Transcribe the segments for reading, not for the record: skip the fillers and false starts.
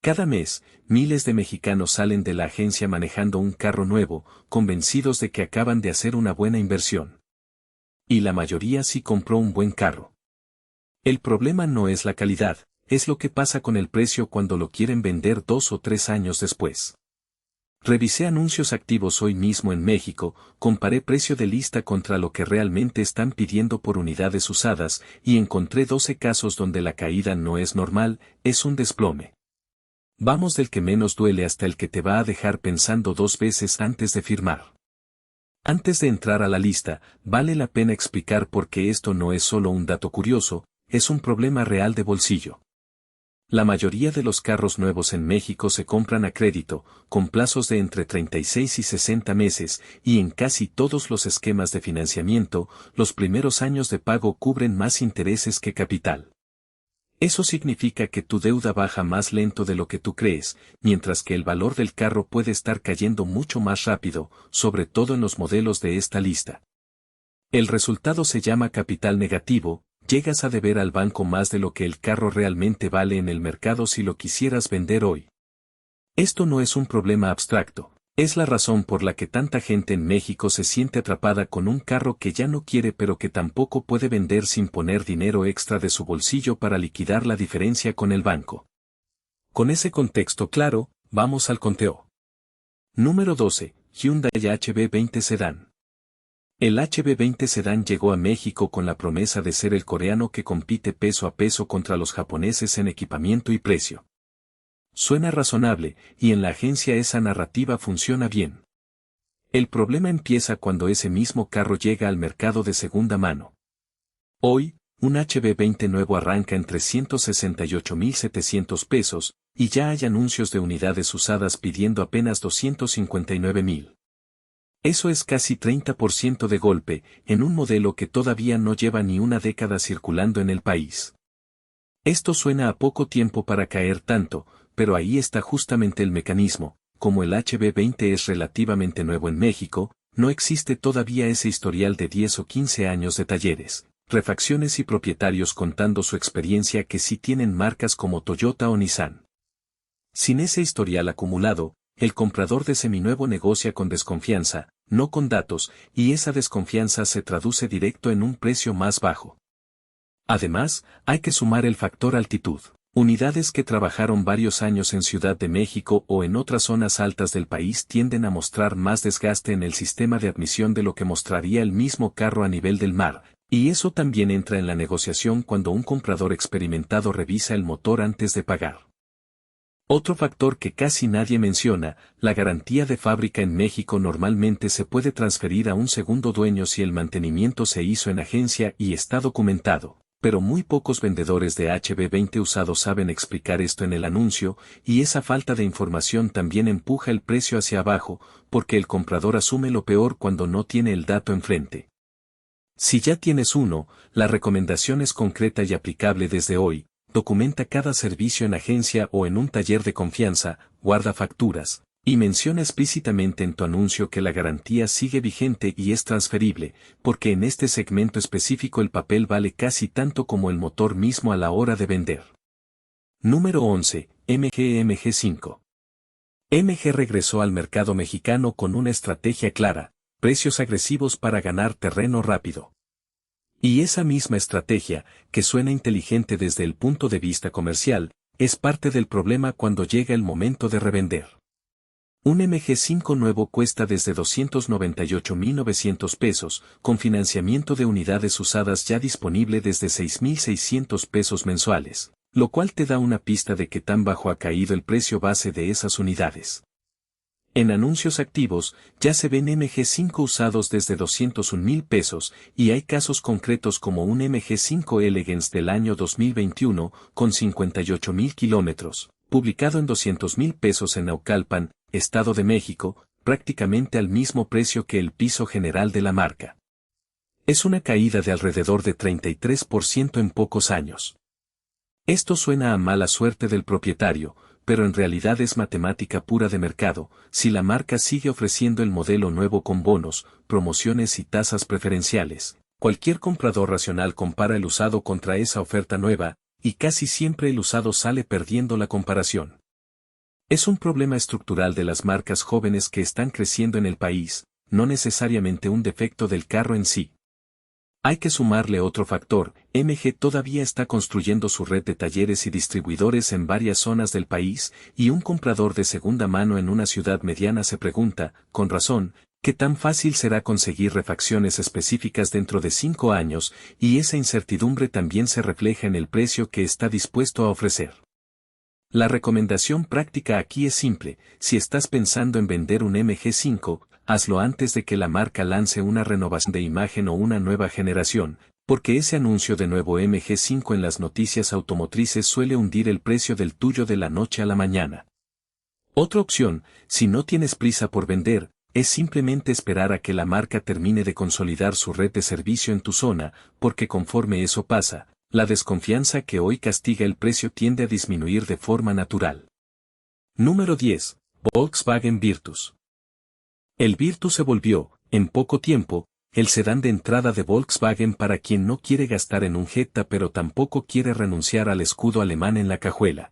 Cada mes, miles de mexicanos salen de la agencia manejando un carro nuevo, convencidos de que acaban de hacer una buena inversión. Y la mayoría sí compró un buen carro. El problema no es la calidad, es lo que pasa con el precio cuando lo quieren vender 2 o 3 años después. Revisé anuncios activos hoy mismo en México, comparé precio de lista contra lo que realmente están pidiendo por unidades usadas y encontré 12 casos donde la caída no es normal, es un desplome. Vamos del que menos duele hasta el que te va a dejar pensando 2 veces antes de firmar. Antes de entrar a la lista, vale la pena explicar por qué esto no es solo un dato curioso, es un problema real de bolsillo. La mayoría de los carros nuevos en México se compran a crédito, con plazos de entre 36 y 60 meses, y en casi todos los esquemas de financiamiento, los primeros años de pago cubren más intereses que capital. Eso significa que tu deuda baja más lento de lo que tú crees, mientras que el valor del carro puede estar cayendo mucho más rápido, sobre todo en los modelos de esta lista. El resultado se llama capital negativo. Llegas a deber al banco más de lo que el carro realmente vale en el mercado si lo quisieras vender hoy. Esto no es un problema abstracto, es la razón por la que tanta gente en México se siente atrapada con un carro que ya no quiere pero que tampoco puede vender sin poner dinero extra de su bolsillo para liquidar la diferencia con el banco. Con ese contexto claro, vamos al conteo. Número 12, Hyundai HB20 Sedán. El HB20 Sedán llegó a México con la promesa de ser el coreano que compite peso a peso contra los japoneses en equipamiento y precio. Suena razonable, y en la agencia esa narrativa funciona bien. El problema empieza cuando ese mismo carro llega al mercado de segunda mano. Hoy, un HB20 nuevo arranca en 368,700 pesos, y ya hay anuncios de unidades usadas pidiendo apenas 259,000. Eso es casi 30% de golpe, en un modelo que todavía no lleva ni una década circulando en el país. Esto suena a poco tiempo para caer tanto, pero ahí está justamente el mecanismo. Como el HB20 es relativamente nuevo en México, no existe todavía ese historial de 10 o 15 años de talleres, refacciones y propietarios contando su experiencia que sí tienen marcas como Toyota o Nissan. Sin ese historial acumulado, el comprador de seminuevo negocia con desconfianza, no con datos, y esa desconfianza se traduce directo en un precio más bajo. Además, hay que sumar el factor altitud. Unidades que trabajaron varios años en Ciudad de México o en otras zonas altas del país tienden a mostrar más desgaste en el sistema de admisión de lo que mostraría el mismo carro a nivel del mar, y eso también entra en la negociación cuando un comprador experimentado revisa el motor antes de pagar. Otro factor que casi nadie menciona, la garantía de fábrica en México normalmente se puede transferir a un segundo dueño si el mantenimiento se hizo en agencia y está documentado, pero muy pocos vendedores de HB20 usados saben explicar esto en el anuncio, y esa falta de información también empuja el precio hacia abajo, porque el comprador asume lo peor cuando no tiene el dato enfrente. Si ya tienes uno, la recomendación es concreta y aplicable desde hoy. Documenta cada servicio en agencia o en un taller de confianza, guarda facturas, y menciona explícitamente en tu anuncio que la garantía sigue vigente y es transferible, porque en este segmento específico el papel vale casi tanto como el motor mismo a la hora de vender. Número 11, MG 5. MG regresó al mercado mexicano con una estrategia clara, precios agresivos para ganar terreno rápido. Y esa misma estrategia, que suena inteligente desde el punto de vista comercial, es parte del problema cuando llega el momento de revender. Un MG5 nuevo cuesta desde 298,900 pesos, con financiamiento de unidades usadas ya disponible desde 6,600 pesos mensuales, lo cual te da una pista de qué tan bajo ha caído el precio base de esas unidades. En anuncios activos, ya se ven MG5 usados desde 201,000 pesos, y hay casos concretos como un MG5 Elegance del año 2021, con 58,000 kilómetros, publicado en 200,000 pesos en Naucalpan, Estado de México, prácticamente al mismo precio que el piso general de la marca. Es una caída de alrededor de 33% en pocos años. Esto suena a mala suerte del propietario, pero en realidad es matemática pura de mercado. Si la marca sigue ofreciendo el modelo nuevo con bonos, promociones y tasas preferenciales, cualquier comprador racional compara el usado contra esa oferta nueva, y casi siempre el usado sale perdiendo la comparación. Es un problema estructural de las marcas jóvenes que están creciendo en el país, no necesariamente un defecto del carro en sí. Hay que sumarle otro factor, MG todavía está construyendo su red de talleres y distribuidores en varias zonas del país, y un comprador de segunda mano en una ciudad mediana se pregunta, con razón, ¿qué tan fácil será conseguir refacciones específicas dentro de 5 años? Y esa incertidumbre también se refleja en el precio que está dispuesto a ofrecer. La recomendación práctica aquí es simple: si estás pensando en vender un MG5, hazlo antes de que la marca lance una renovación de imagen o una nueva generación, porque ese anuncio de nuevo MG5 en las noticias automotrices suele hundir el precio del tuyo de la noche a la mañana. Otra opción, si no tienes prisa por vender, es simplemente esperar a que la marca termine de consolidar su red de servicio en tu zona, porque conforme eso pasa, la desconfianza que hoy castiga el precio tiende a disminuir de forma natural. Número 10. Volkswagen Virtus. El Virtus se volvió, en poco tiempo, el sedán de entrada de Volkswagen para quien no quiere gastar en un Jetta pero tampoco quiere renunciar al escudo alemán en la cajuela.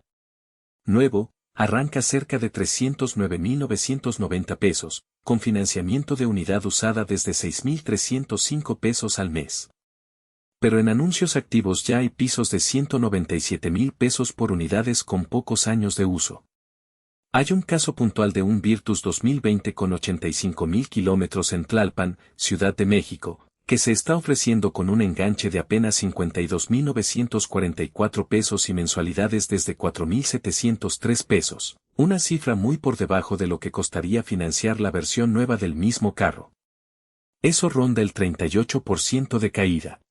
Nuevo, arranca cerca de 309.990 pesos, con financiamiento de unidad usada desde 6.305 pesos al mes. Pero en anuncios activos ya hay pisos de 197.000 pesos por unidades con pocos años de uso. Hay un caso puntual de un Virtus 2020 con 85.000 kilómetros en Tlalpan, Ciudad de México, que se está ofreciendo con un enganche de apenas 52.944 pesos y mensualidades desde 4.703 pesos, una cifra muy por debajo de lo que costaría financiar la versión nueva del mismo carro. Eso ronda el 38% de caída.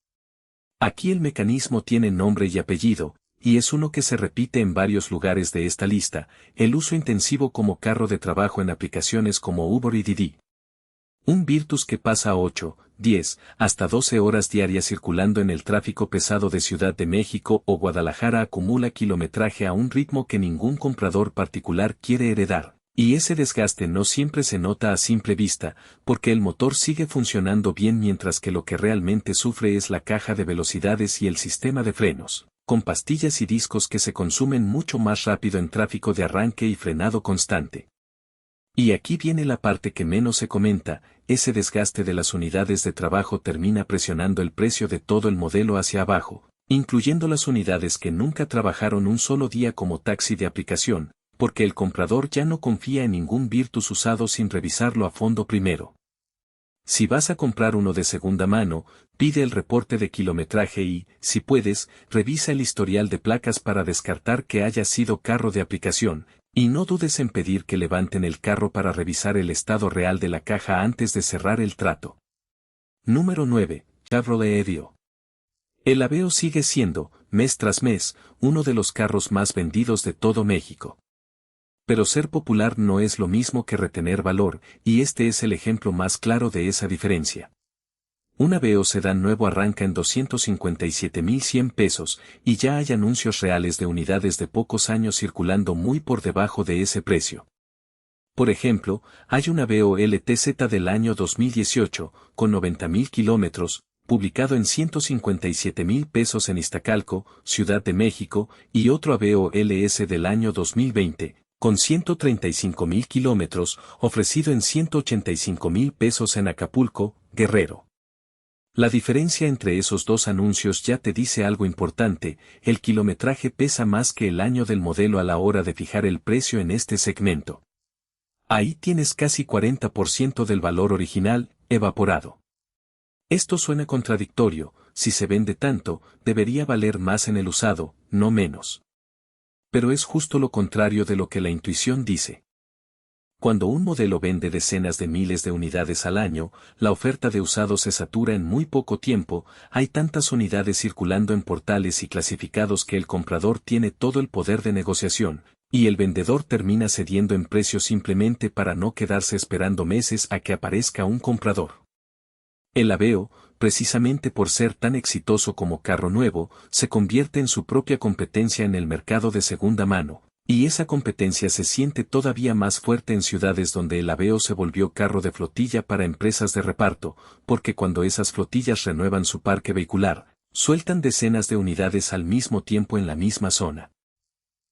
Aquí el mecanismo tiene nombre y apellido, y es uno que se repite en varios lugares de esta lista: el uso intensivo como carro de trabajo en aplicaciones como Uber y Didi. Un Virtus que pasa 8, 10, hasta 12 horas diarias circulando en el tráfico pesado de Ciudad de México o Guadalajara acumula kilometraje a un ritmo que ningún comprador particular quiere heredar. Y ese desgaste no siempre se nota a simple vista, porque el motor sigue funcionando bien mientras que lo que realmente sufre es la caja de velocidades y el sistema de frenos, con pastillas y discos que se consumen mucho más rápido en tráfico de arranque y frenado constante. Y aquí viene la parte que menos se comenta: ese desgaste de las unidades de trabajo termina presionando el precio de todo el modelo hacia abajo, incluyendo las unidades que nunca trabajaron un solo día como taxi de aplicación, porque el comprador ya no confía en ningún Virtus usado sin revisarlo a fondo primero. Si vas a comprar uno de segunda mano, pide el reporte de kilometraje y, si puedes, revisa el historial de placas para descartar que haya sido carro de aplicación, y no dudes en pedir que levanten el carro para revisar el estado real de la caja antes de cerrar el trato. Número 9. Chevrolet Aveo. El Aveo sigue siendo, mes tras mes, uno de los carros más vendidos de todo México. Pero ser popular no es lo mismo que retener valor, y este es el ejemplo más claro de esa diferencia. Un Aveo sedán nuevo arranca en 257.100 pesos, y ya hay anuncios reales de unidades de pocos años circulando muy por debajo de ese precio. Por ejemplo, hay un Aveo LTZ del año 2018, con 90.000 kilómetros, publicado en 157.000 pesos en Iztacalco, Ciudad de México, y otro Aveo LS del año 2020, con 135.000 kilómetros, ofrecido en 185.000 pesos en Acapulco, Guerrero. La diferencia entre esos dos anuncios ya te dice algo importante: el kilometraje pesa más que el año del modelo a la hora de fijar el precio en este segmento. Ahí tienes casi 40% del valor original, evaporado. Esto suena contradictorio: si se vende tanto, debería valer más en el usado, no menos. Pero es justo lo contrario de lo que la intuición dice. Cuando un modelo vende decenas de miles de unidades al año, la oferta de usados se satura en muy poco tiempo, hay tantas unidades circulando en portales y clasificados que el comprador tiene todo el poder de negociación, y el vendedor termina cediendo en precio simplemente para no quedarse esperando meses a que aparezca un comprador. El Aveo, precisamente por ser tan exitoso como carro nuevo, se convierte en su propia competencia en el mercado de segunda mano, y esa competencia se siente todavía más fuerte en ciudades donde el Aveo se volvió carro de flotilla para empresas de reparto, porque cuando esas flotillas renuevan su parque vehicular, sueltan decenas de unidades al mismo tiempo en la misma zona.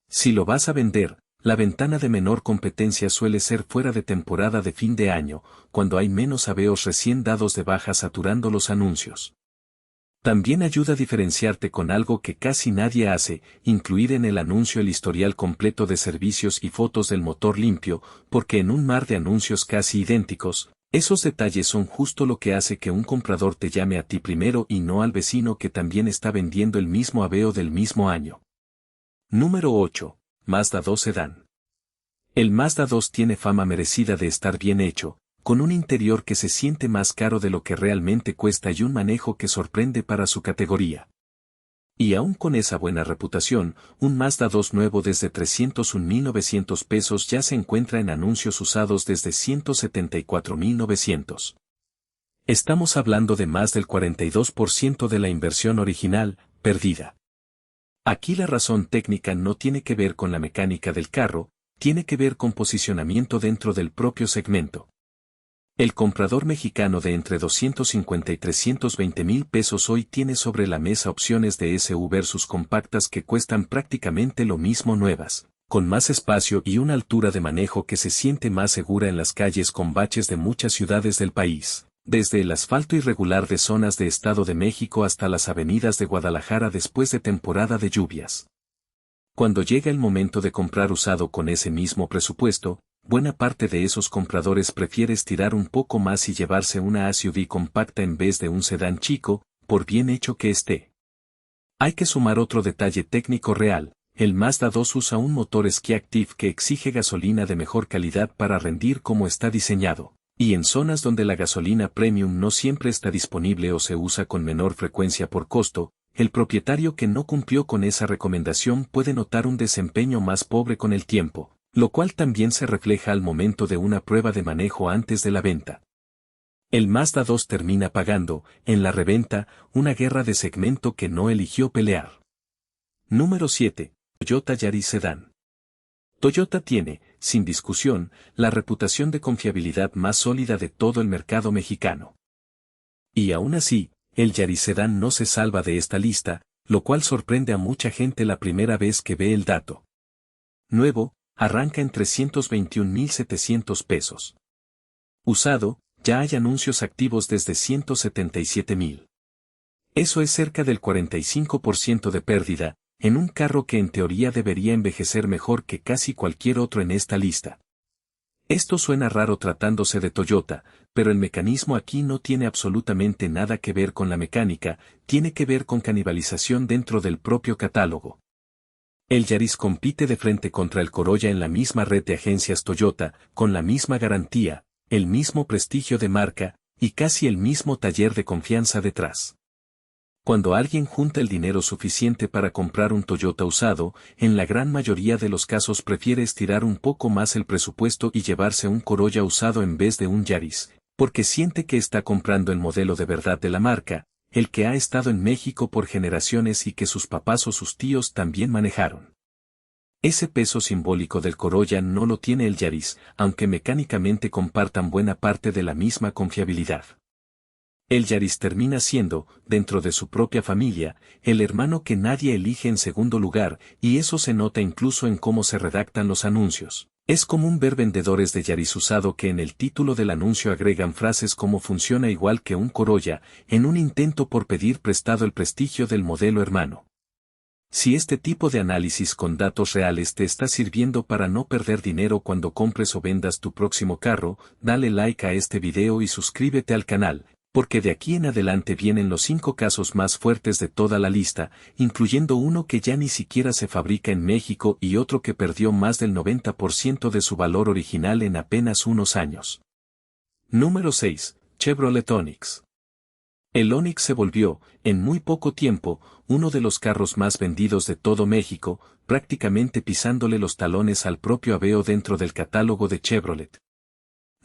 Si lo vas a vender, La ventana de menor competencia suele ser fuera de temporada de fin de año, cuando hay menos aveos recién dados de baja saturando los anuncios. También ayuda a diferenciarte con algo que casi nadie hace, incluir en el anuncio el historial completo de servicios y fotos del motor limpio, porque en un mar de anuncios casi idénticos, esos detalles son justo lo que hace que un comprador te llame a ti primero y no al vecino que también está vendiendo el mismo aveo del mismo año. Número 8. Mazda 2 Sedán. El Mazda 2 tiene fama merecida de estar bien hecho, con un interior que se siente más caro de lo que realmente cuesta y un manejo que sorprende para su categoría. Y aún con esa buena reputación, un Mazda 2 nuevo desde 301.900 pesos ya se encuentra en anuncios usados desde 174.900. Estamos hablando de más del 42% de la inversión original, perdida. Aquí la razón técnica no tiene que ver con la mecánica del carro, tiene que ver con posicionamiento dentro del propio segmento. El comprador mexicano de entre 250 y 320.000 pesos hoy tiene sobre la mesa opciones de SUV versus compactas que cuestan prácticamente lo mismo nuevas, con más espacio y una altura de manejo que se siente más segura en las calles con baches de muchas ciudades del país, desde el asfalto irregular de zonas de Estado de México hasta las avenidas de Guadalajara después de temporada de lluvias. Cuando llega el momento de comprar usado con ese mismo presupuesto, buena parte de esos compradores prefiere estirar un poco más y llevarse una SUV compacta en vez de un sedán chico, por bien hecho que esté. Hay que sumar otro detalle técnico real, el Mazda 2 usa un motor Ski-Active que exige gasolina de mejor calidad para rendir como está diseñado, y en zonas donde la gasolina premium no siempre está disponible o se usa con menor frecuencia por costo, el propietario que no cumplió con esa recomendación puede notar un desempeño más pobre con el tiempo, lo cual también se refleja al momento de una prueba de manejo antes de la venta. El Mazda 2 termina pagando, en la reventa, una guerra de segmento que no eligió pelear. Número 7. Toyota Yaris Sedán. Toyota tiene, sin discusión, la reputación de confiabilidad más sólida de todo el mercado mexicano. Y aún así, el Yaris Sedán no se salva de esta lista, lo cual sorprende a mucha gente la primera vez que ve el dato. Nuevo, arranca en 321.700 pesos. Usado, ya hay anuncios activos desde 177.000. Eso es cerca del 45% de pérdida, en un carro que en teoría debería envejecer mejor que casi cualquier otro en esta lista. Esto suena raro tratándose de Toyota, pero el mecanismo aquí no tiene absolutamente nada que ver con la mecánica, tiene que ver con canibalización dentro del propio catálogo. El Yaris compite de frente contra el Corolla en la misma red de agencias Toyota, con la misma garantía, el mismo prestigio de marca, y casi el mismo taller de confianza detrás. Cuando alguien junta el dinero suficiente para comprar un Toyota usado, en la gran mayoría de los casos prefiere estirar un poco más el presupuesto y llevarse un Corolla usado en vez de un Yaris, porque siente que está comprando el modelo de verdad de la marca, el que ha estado en México por generaciones y que sus papás o sus tíos también manejaron. Ese peso simbólico del Corolla no lo tiene el Yaris, aunque mecánicamente compartan buena parte de la misma confiabilidad. El Yaris termina siendo, dentro de su propia familia, el hermano que nadie elige en segundo lugar, y eso se nota incluso en cómo se redactan los anuncios. Es común ver vendedores de Yaris usado que en el título del anuncio agregan frases como funciona igual que un Corolla, en un intento por pedir prestado el prestigio del modelo hermano. Si este tipo de análisis con datos reales te está sirviendo para no perder dinero cuando compres o vendas tu próximo carro, dale like a este video y suscríbete al canal, porque de aquí en adelante vienen los 5 casos más fuertes de toda la lista, incluyendo uno que ya ni siquiera se fabrica en México y otro que perdió más del 90% de su valor original en apenas unos años. Número 6. Chevrolet Onix. El Onix se volvió, en muy poco tiempo, uno de los carros más vendidos de todo México, prácticamente pisándole los talones al propio Aveo dentro del catálogo de Chevrolet.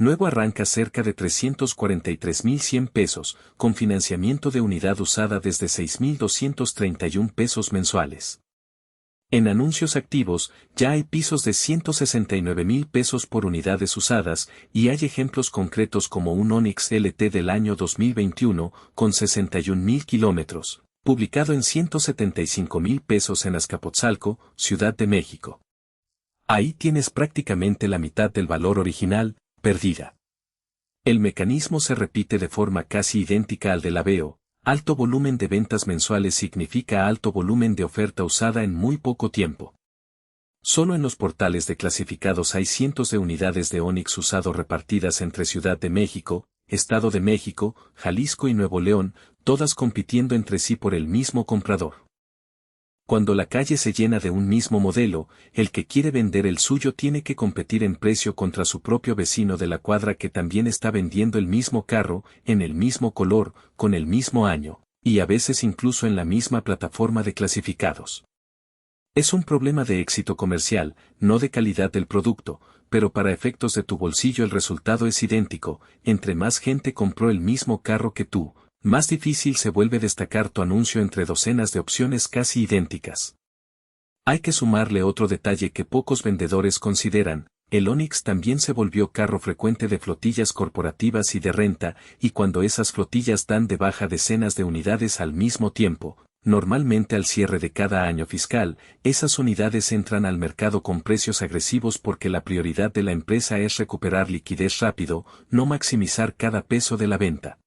Nuevo arranca cerca de 343.100 pesos, con financiamiento de unidad usada desde 6.231 pesos mensuales. En anuncios activos, ya hay pisos de 169.000 pesos por unidades usadas, y hay ejemplos concretos como un Onix LT del año 2021, con 61.000 kilómetros, publicado en 175.000 pesos en Azcapotzalco, Ciudad de México. Ahí tienes prácticamente la mitad del valor original, perdida. El mecanismo se repite de forma casi idéntica al del AVEO. Alto volumen de ventas mensuales significa alto volumen de oferta usada en muy poco tiempo. Solo en los portales de clasificados hay cientos de unidades de Onix usado repartidas entre Ciudad de México, Estado de México, Jalisco y Nuevo León, todas compitiendo entre sí por el mismo comprador. Cuando la calle se llena de un mismo modelo, el que quiere vender el suyo tiene que competir en precio contra su propio vecino de la cuadra que también está vendiendo el mismo carro, en el mismo color, con el mismo año, y a veces incluso en la misma plataforma de clasificados. Es un problema de éxito comercial, no de calidad del producto, pero para efectos de tu bolsillo el resultado es idéntico. Entre más gente compró el mismo carro que tú, más difícil se vuelve destacar tu anuncio entre docenas de opciones casi idénticas. Hay que sumarle otro detalle que pocos vendedores consideran: el Onix también se volvió carro frecuente de flotillas corporativas y de renta, y cuando esas flotillas dan de baja decenas de unidades al mismo tiempo, normalmente al cierre de cada año fiscal, esas unidades entran al mercado con precios agresivos porque la prioridad de la empresa es recuperar liquidez rápido, no maximizar cada peso de la venta.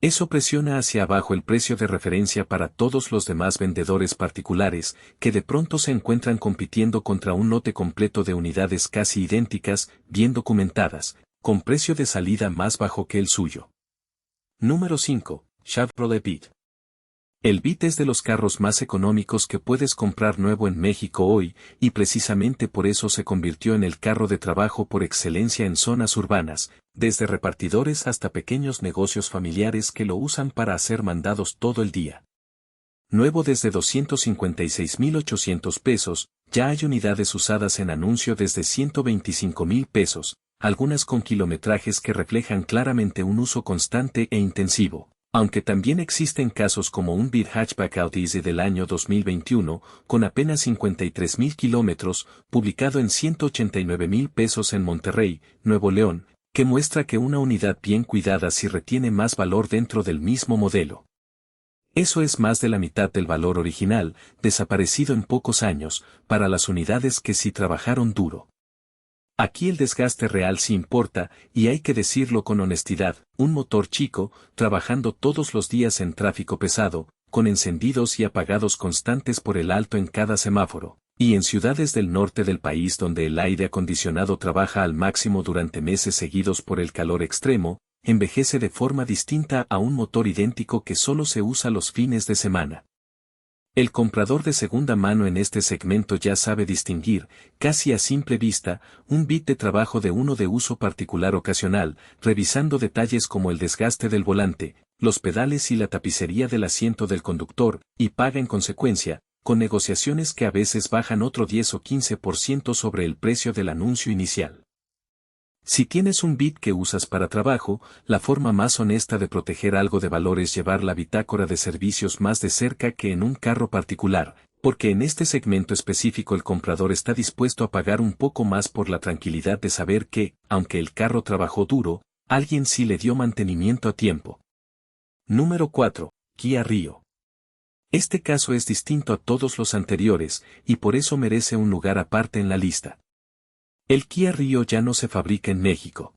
Eso presiona hacia abajo el precio de referencia para todos los demás vendedores particulares, que de pronto se encuentran compitiendo contra un lote completo de unidades casi idénticas, bien documentadas, con precio de salida más bajo que el suyo. Número 5. Chevrolet Beat. El Beat es de los carros más económicos que puedes comprar nuevo en México hoy, y precisamente por eso se convirtió en el carro de trabajo por excelencia en zonas urbanas, desde repartidores hasta pequeños negocios familiares que lo usan para hacer mandados todo el día. Nuevo desde 256,800 pesos, ya hay unidades usadas en anuncio desde 125,000 pesos, algunas con kilometrajes que reflejan claramente un uso constante e intensivo. Aunque también existen casos como un Beat Hatchback Audi del año 2021, con apenas 53,000 kilómetros, publicado en 189,000 pesos en Monterrey, Nuevo León, que muestra que una unidad bien cuidada sí retiene más valor dentro del mismo modelo. Eso es más de la mitad del valor original, desaparecido en pocos años, para las unidades que sí trabajaron duro. Aquí el desgaste real sí importa, y hay que decirlo con honestidad: un motor chico, trabajando todos los días en tráfico pesado, con encendidos y apagados constantes por el alto en cada semáforo, y en ciudades del norte del país donde el aire acondicionado trabaja al máximo durante meses seguidos por el calor extremo, envejece de forma distinta a un motor idéntico que solo se usa los fines de semana. El comprador de segunda mano en este segmento ya sabe distinguir, casi a simple vista, un Beat de trabajo de uno de uso particular ocasional, revisando detalles como el desgaste del volante, los pedales y la tapicería del asiento del conductor, y paga en consecuencia, con negociaciones que a veces bajan otro 10 o 15% sobre el precio del anuncio inicial. Si tienes un Beat que usas para trabajo, la forma más honesta de proteger algo de valor es llevar la bitácora de servicios más de cerca que en un carro particular, porque en este segmento específico el comprador está dispuesto a pagar un poco más por la tranquilidad de saber que, aunque el carro trabajó duro, alguien sí le dio mantenimiento a tiempo. Número 4. Kia Rio. Este caso es distinto a todos los anteriores, y por eso merece un lugar aparte en la lista. El Kia Rio ya no se fabrica en México.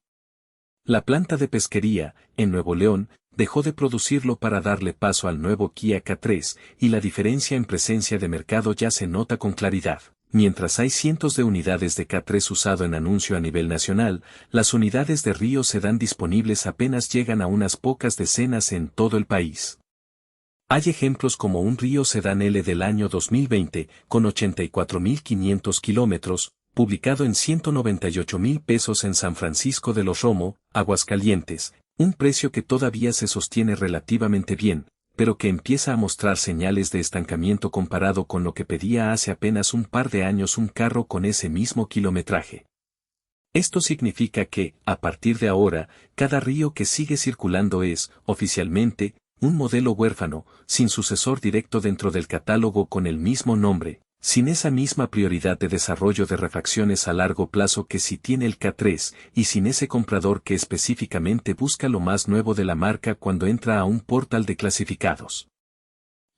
La planta de pesquería, en Nuevo León, dejó de producirlo para darle paso al nuevo Kia K3, y la diferencia en presencia de mercado ya se nota con claridad. Mientras hay cientos de unidades de K3 usado en anuncio a nivel nacional, las unidades de Rio Sedán disponibles apenas llegan a unas pocas decenas en todo el país. Hay ejemplos como un Rio Sedán L del año 2020, con 84,500 kilómetros, publicado en 198,000 pesos en San Francisco de los Romo, Aguascalientes, un precio que todavía se sostiene relativamente bien, pero que empieza a mostrar señales de estancamiento comparado con lo que pedía hace apenas un par de años un carro con ese mismo kilometraje. Esto significa que, a partir de ahora, cada Rio que sigue circulando es, oficialmente, un modelo huérfano, sin sucesor directo dentro del catálogo con el mismo nombre, sin esa misma prioridad de desarrollo de refacciones a largo plazo que sí tiene el K3, y sin ese comprador que específicamente busca lo más nuevo de la marca cuando entra a un portal de clasificados.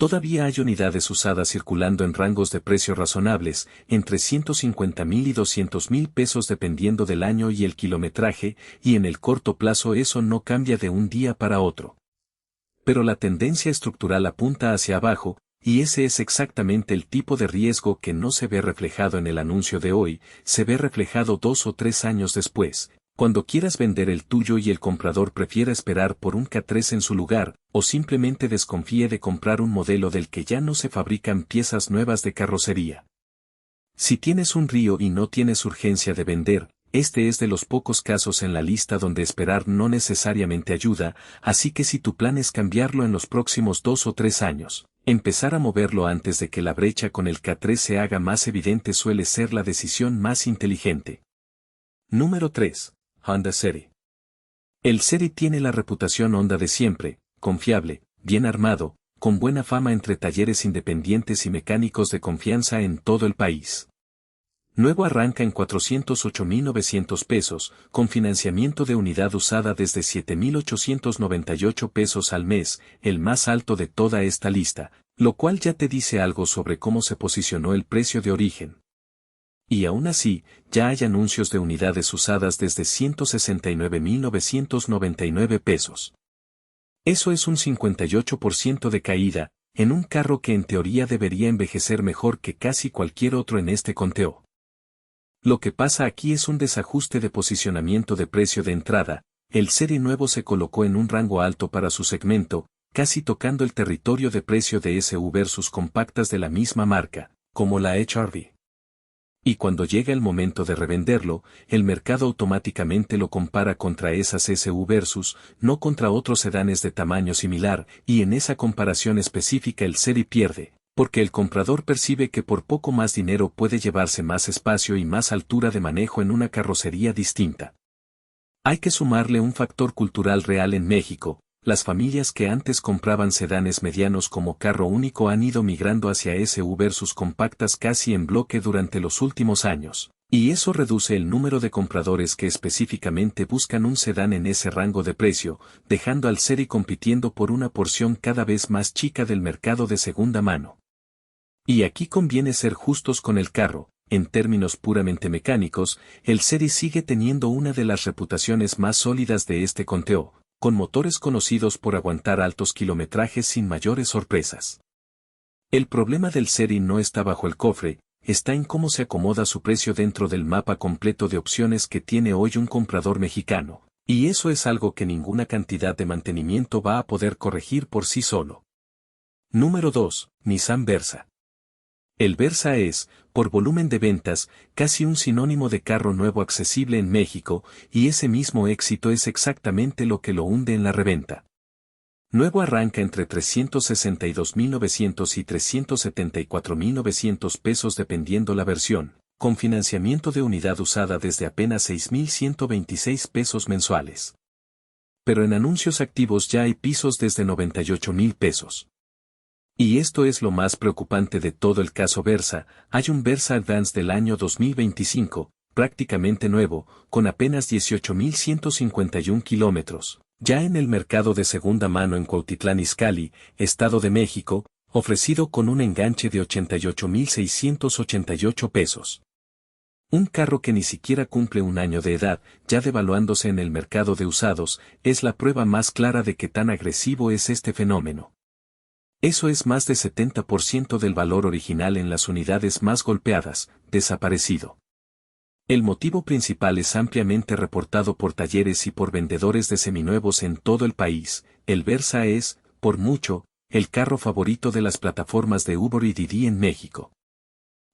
Todavía hay unidades usadas circulando en rangos de precio razonables, entre 150.000 y 200.000 pesos dependiendo del año y el kilometraje, y en el corto plazo eso no cambia de un día para otro. Pero la tendencia estructural apunta hacia abajo, y ese es exactamente el tipo de riesgo que no se ve reflejado en el anuncio de hoy, se ve reflejado 2 o 3 años después, cuando quieras vender el tuyo y el comprador prefiera esperar por un K3 en su lugar, o simplemente desconfíe de comprar un modelo del que ya no se fabrican piezas nuevas de carrocería. Si tienes un Río y no tienes urgencia de vender, este es de los pocos casos en la lista donde esperar no necesariamente ayuda, así que si tu plan es cambiarlo en los próximos 2 o 3 años, empezar a moverlo antes de que la brecha con el K3 se haga más evidente suele ser la decisión más inteligente. Número 3. Honda City. El City tiene la reputación Honda de siempre, confiable, bien armado, con buena fama entre talleres independientes y mecánicos de confianza en todo el país. Nuevo arranca en 408.900 pesos, con financiamiento de unidad usada desde 7.898 pesos al mes, el más alto de toda esta lista, lo cual ya te dice algo sobre cómo se posicionó el precio de origen. Y aún así, ya hay anuncios de unidades usadas desde 169.999 pesos. Eso es un 58% de caída, en un carro que en teoría debería envejecer mejor que casi cualquier otro en este conteo. Lo que pasa aquí es un desajuste de posicionamiento de precio de entrada, el City nuevo se colocó en un rango alto para su segmento, casi tocando el territorio de precio de SUV versus compactas de la misma marca, como la HR-V. Y cuando llega el momento de revenderlo, el mercado automáticamente lo compara contra esas SUV versus, no contra otros sedanes de tamaño similar, y en esa comparación específica el City pierde, porque el comprador percibe que por poco más dinero puede llevarse más espacio y más altura de manejo en una carrocería distinta. Hay que sumarle un factor cultural real en México. Las familias que antes compraban sedanes medianos como carro único han ido migrando hacia SUV versus compactas casi en bloque durante los últimos años, y eso reduce el número de compradores que específicamente buscan un sedán en ese rango de precio, dejando al City compitiendo por una porción cada vez más chica del mercado de segunda mano. Y aquí conviene ser justos con el carro. En términos puramente mecánicos, el City sigue teniendo una de las reputaciones más sólidas de este conteo, con motores conocidos por aguantar altos kilometrajes sin mayores sorpresas. El problema del City no está bajo el cofre, está en cómo se acomoda su precio dentro del mapa completo de opciones que tiene hoy un comprador mexicano, y eso es algo que ninguna cantidad de mantenimiento va a poder corregir por sí solo. Número 2. Nissan Versa. El Versa es, por volumen de ventas, casi un sinónimo de carro nuevo accesible en México, y ese mismo éxito es exactamente lo que lo hunde en la reventa. Nuevo arranca entre 362.900 y 374.900 pesos dependiendo la versión, con financiamiento de unidad usada desde apenas 6.126 pesos mensuales. Pero en anuncios activos ya hay pisos desde 98.000 pesos. Y esto es lo más preocupante de todo el caso Versa, hay un Versa Advance del año 2025, prácticamente nuevo, con apenas 18.151 kilómetros, ya en el mercado de segunda mano en Cuautitlán Izcalli, Estado de México, ofrecido con un enganche de 88.688 pesos. Un carro que ni siquiera cumple un año de edad, ya devaluándose en el mercado de usados, es la prueba más clara de que tan agresivo es este fenómeno. Eso es más de 70% del valor original en las unidades más golpeadas, desaparecido. El motivo principal es ampliamente reportado por talleres y por vendedores de seminuevos en todo el país. El Versa es, por mucho, el carro favorito de las plataformas de Uber y Didi en México.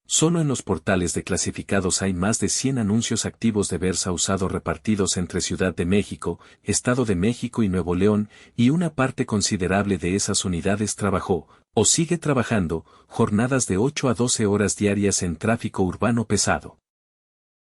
Solo en los portales de clasificados hay más de 100 anuncios activos de Versa usado repartidos entre Ciudad de México, Estado de México y Nuevo León, y una parte considerable de esas unidades trabajó, o sigue trabajando, jornadas de 8 a 12 horas diarias en tráfico urbano pesado.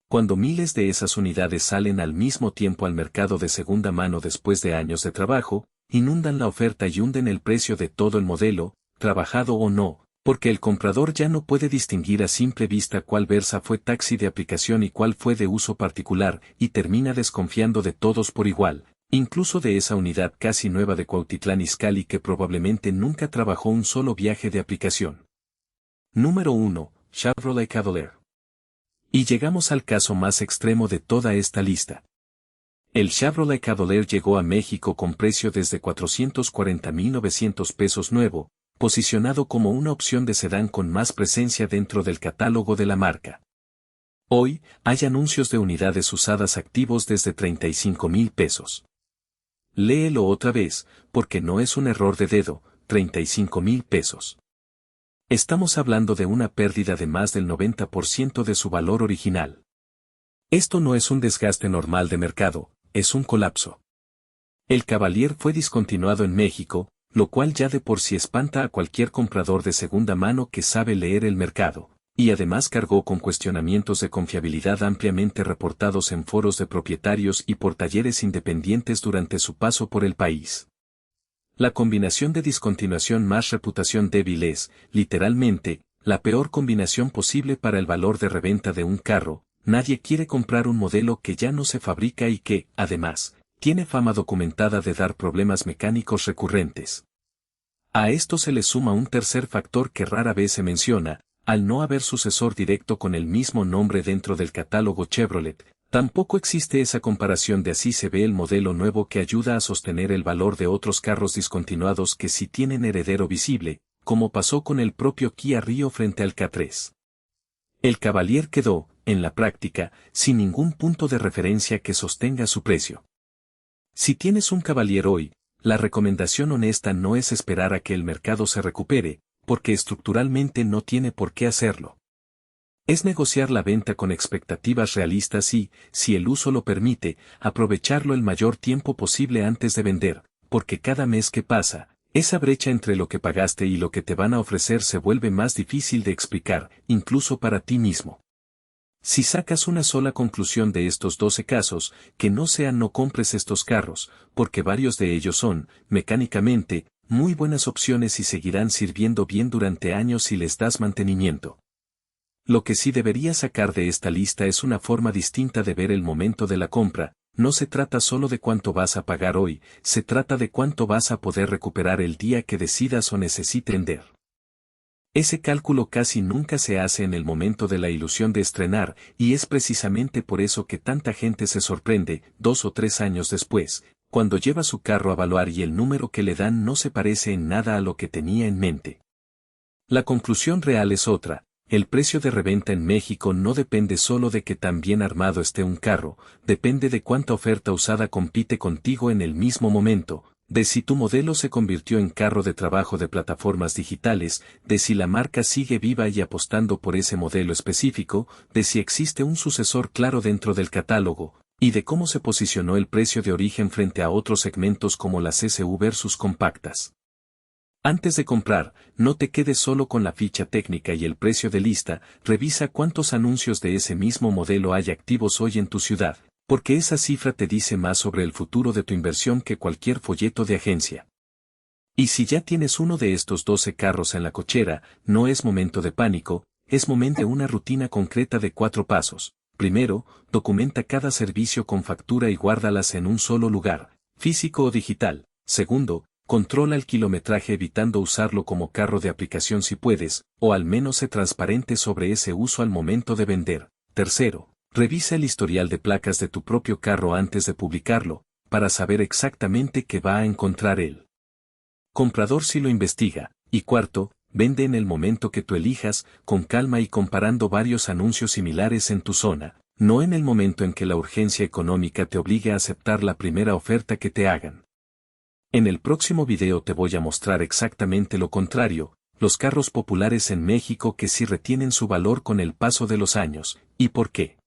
Cuando miles de esas unidades salen al mismo tiempo al mercado de segunda mano después de años de trabajo, inundan la oferta y hunden el precio de todo el modelo, trabajado o no, porque el comprador ya no puede distinguir a simple vista cuál Versa fue taxi de aplicación y cuál fue de uso particular, y termina desconfiando de todos por igual, Incluso de esa unidad casi nueva de Cuautitlán Izcalli que probablemente nunca trabajó un solo viaje de aplicación. Número 1. Chevrolet Cavalier. Y llegamos al caso más extremo de toda esta lista. El Chevrolet Cavalier llegó a México con precio desde 440,900 pesos nuevo, posicionado como una opción de sedán con más presencia dentro del catálogo de la marca. Hoy, hay anuncios de unidades usadas activos desde 35,000 pesos. Léelo otra vez, porque no es un error de dedo, 35,000 pesos. Estamos hablando de una pérdida de más del 90% de su valor original. Esto no es un desgaste normal de mercado, es un colapso. El Cavalier fue discontinuado en México, lo cual ya de por sí espanta a cualquier comprador de segunda mano que sabe leer el mercado, y además cargó con cuestionamientos de confiabilidad ampliamente reportados en foros de propietarios y por talleres independientes durante su paso por el país. La combinación de discontinuación más reputación débil es, literalmente, la peor combinación posible para el valor de reventa de un carro. Nadie quiere comprar un modelo que ya no se fabrica y que, además, tiene fama documentada de dar problemas mecánicos recurrentes. A esto se le suma un tercer factor que rara vez se menciona: al no haber sucesor directo con el mismo nombre dentro del catálogo Chevrolet, tampoco existe esa comparación de así se ve el modelo nuevo que ayuda a sostener el valor de otros carros discontinuados que sí tienen heredero visible, como pasó con el propio Kia Rio frente al K3. El Cavalier quedó, en la práctica, sin ningún punto de referencia que sostenga su precio. Si tienes un Cavalier hoy, la recomendación honesta no es esperar a que el mercado se recupere, porque estructuralmente no tiene por qué hacerlo. Es negociar la venta con expectativas realistas y, si el uso lo permite, aprovecharlo el mayor tiempo posible antes de vender, porque cada mes que pasa, esa brecha entre lo que pagaste y lo que te van a ofrecer se vuelve más difícil de explicar, incluso para ti mismo. Si sacas una sola conclusión de estos 12 casos, que no sean no compres estos carros, porque varios de ellos son, mecánicamente, muy buenas opciones y seguirán sirviendo bien durante años si les das mantenimiento. Lo que sí deberías sacar de esta lista es una forma distinta de ver el momento de la compra. No se trata solo de cuánto vas a pagar hoy, se trata de cuánto vas a poder recuperar el día que decidas o necesites vender. Ese cálculo casi nunca se hace en el momento de la ilusión de estrenar, y es precisamente por eso que tanta gente se sorprende, 2 o 3 años después, cuando lleva su carro a evaluar y el número que le dan no se parece en nada a lo que tenía en mente. La conclusión real es otra: el precio de reventa en México no depende solo de que tan bien armado esté un carro, depende de cuánta oferta usada compite contigo en el mismo momento, de si tu modelo se convirtió en carro de trabajo de plataformas digitales, de si la marca sigue viva y apostando por ese modelo específico, de si existe un sucesor claro dentro del catálogo, y de cómo se posicionó el precio de origen frente a otros segmentos como las SUV versus compactas. Antes de comprar, no te quedes solo con la ficha técnica y el precio de lista, revisa cuántos anuncios de ese mismo modelo hay activos hoy en tu ciudad, porque esa cifra te dice más sobre el futuro de tu inversión que cualquier folleto de agencia. Y si ya tienes uno de estos 12 carros en la cochera, no es momento de pánico, es momento de una rutina concreta de 4 pasos. Primero, documenta cada servicio con factura y guárdalas en un solo lugar, físico o digital. Segundo, controla el kilometraje evitando usarlo como carro de aplicación si puedes, o al menos sé transparente sobre ese uso al momento de vender. Tercero, revisa el historial de placas de tu propio carro antes de publicarlo, para saber exactamente qué va a encontrar el comprador si lo investiga. Y cuarto, vende en el momento que tú elijas, con calma y comparando varios anuncios similares en tu zona, no en el momento en que la urgencia económica te obligue a aceptar la primera oferta que te hagan. En el próximo video te voy a mostrar exactamente lo contrario, los carros populares en México que sí retienen su valor con el paso de los años, y por qué.